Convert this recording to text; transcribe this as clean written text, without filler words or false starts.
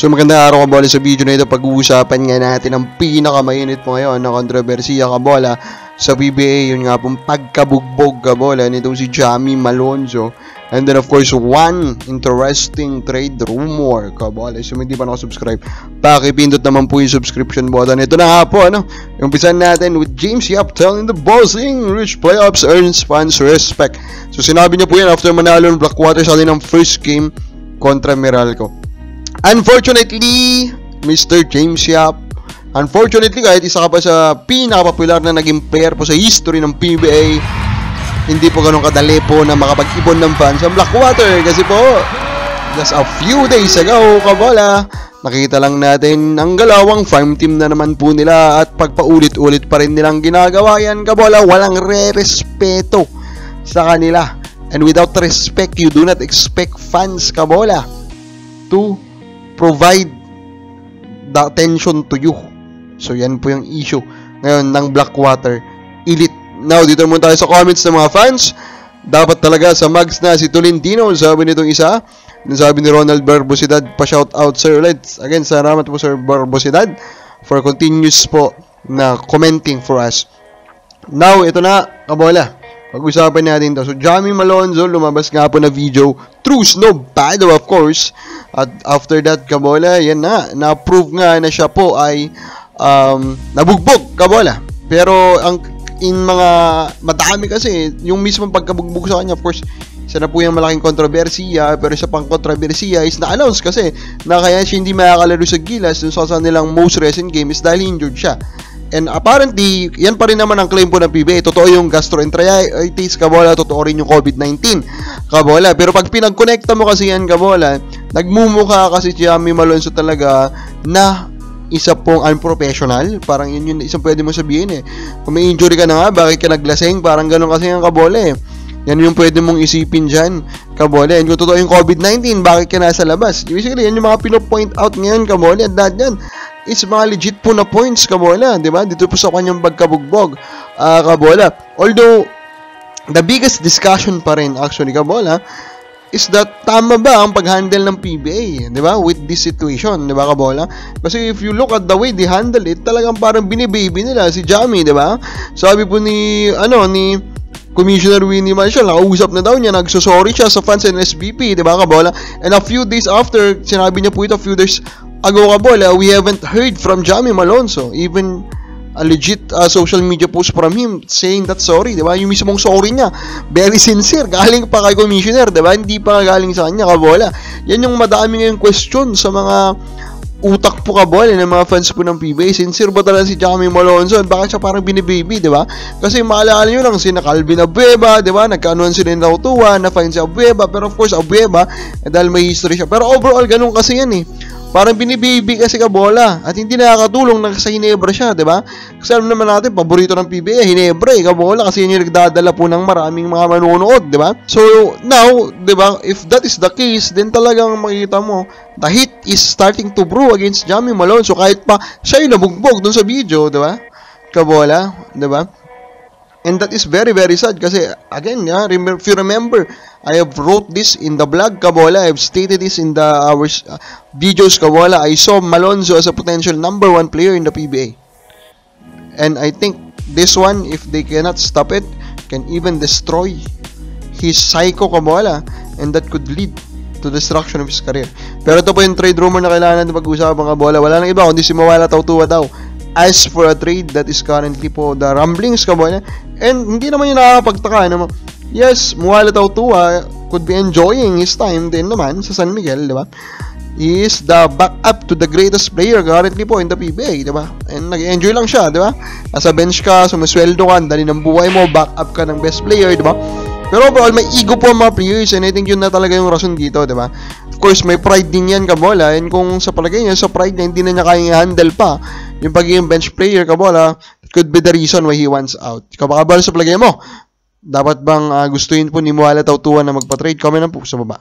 So magandang araw kabola, sa video na ito pag-uusapan nga natin ang pinakamainit po ngayon na kontrobersiya kabola sa PBA. Yun nga pong pagkabugbog kabola nitong si Jamie Malonzo. And then of course one interesting trade rumor kabola. So hindi pa nakasubscribe, pakipindot naman po yung subscription button. Ito na nga po umpisan natin with James Yap telling the bossing rich playoffs earns fans respect. So sinabi niya po yan after manalo ng Blackwater sa kanilang first game kontra Meralco. Unfortunately, Mr. James Yap, kahit isa ka pa sa pinaka-popular na naging player po sa history ng PBA, hindi po ganun kadali po na makapag-ipon ng fans ang Blackwater kasi po, just a few days ago, kabola, nakita lang natin ang galawang farm team na naman po nila at pagpaulit-ulit pa rin nilang ginagawa yan, kabola, walang re-respeto sa kanila. And without respect, you do not expect fans, kabola, to provide the attention to you. So yan po yung issue ngayon ng Blackwater Elite. Now dito muna tayo sa comments ng mga fans. Dapat talaga sa mags na si Tolentino, sabi nitong isa. Sabi ni Ronald Barbosidad, pa shout out sir ulit. Again, salamat po sir Barbosidad for continuous po na commenting for us. Now ito na kabola, pag-usapan natin to. So Jamie Malonzo, lumabas nga po na video, true snob paddle of course. At after that, kabola, yan na-prove nga na siya po ay nabugbog, kabola. Pero in mga madami kasi, yung mismong pagkabugbog sa kanya, of course, isa na po yung malaking kontrobersiya, pero isa pang kontrobersiya is na-announce kasi na kaya siya hindi makakalaro sa Gilas dun sa nilang most recent game is dahil injured siya. And apparently, yan pa rin naman ang claim po ng PBA. Totoo yung gastroenteritis, kabola. Totoo rin yung COVID-19, kabola. Pero pag pinag-connecta mo kasi yan, kabola, nagmumukha kasi si Jamie Malonzo talaga na isa pong unprofessional. Parang yun isang pwede mo sabihin Kung may injury ka na nga, bakit ka naglaseng? Parang ganun kasi yung kabola Yan yung pwede mong isipin dyan, kabola. And kung totoo yung COVID-19, bakit ka nasa labas? Basically, yan yung mga pino-point out ngayon, kabola. At lahat yan is mga legit po na points, kabola, di ba? Dito po sa kanyang pagkabugbog, kabola. Although, the biggest discussion pa rin, actually, kabola, is that tama ba ang pag-handle ng PBA, di ba? With this situation, di ba, kabola? Kasi if you look at the way they handle it, talagang parang binibaby nila si Jamie, di ba? Sabi po ni Commissioner Winnie Marshall, nakausap na daw niya, nagsosorry siya sa fans and SBP, di ba, kabola? And a few days after, sinabi niya po ito, a few days ago, kabola, we haven't heard from Jamie Malonzo, even a legit social media post from him saying that sorry, di ba? Yung mismong sorry niya, very sincere, galing pa kay Commissioner, di ba? Hindi pa galing sa kanya, kabola. Yan yung madami ngayong question sa mga utak po, kabola, ng mga fans po ng PBA. Sincere ba talaga si Jamie Malonzo? Bakit siya parang binibaby, di ba? Kasi maalala nyo lang, sina Calvin Abueva, di ba? Nagkaanuan sila ng Nautuwa, na-find si Abueva, pero of course, Abueva, dahil may history siya. Pero overall, ganun kasi yan Parang binibaby kasi, kabola. At hindi nakakatulong na sa Hinebra siya, di ba? Kasi alam naman natin, paborito ng PBA, Hinebra, kabola. Kasi yun yung nagdadala po ng maraming mga manonood, di ba? So, now, di ba, if that is the case, then talagang makikita mo, the heat is starting to brew against Jamie Malonzo. Kahit pa siya yung nabugbog dun sa video, di ba? Kabola, di ba? And that is very, very sad kasi, again, if you remember, I have wrote this in the blog, kabola. I have stated this in our videos, kabola. I saw Malonzo as a potential #1 player in the PBA. And I think this one, if they cannot stop it, can even destroy his psycho, kabola. And that could lead to destruction of his career. Pero ito po yung trade rumor na kailangan natin pag-usapan, kabola. Wala nang iba kundi si Mawala Tautuwa daw. As for a trade that is currently po the rumblings, kabola. And hindi naman yung nakakapagtaka yes, Mawala Tautuwa could be enjoying his time din naman sa San Miguel, di ba? He is the backup to the greatest player currently po in the PBA, di ba? And nag-enjoy lang siya, di ba? Nasa bench ka, sumusweldo ka, dali ng buhay mo, backup ka ng best player, di ba? Pero overall, may ego po ang mga players and I think yun na talaga yung rason dito, di ba? Of course, may pride din yan, kabola. And kung sa palagay niya, sa pride niya, hindi na niya kayang handle pa yung pagiging bench player, kabola, could be the reason why he wants out. Kabola, sa palagay mo, dapat bang gustuhin po ni Mawala Tautuwa na magpa-trade? Comment lang po sa baba.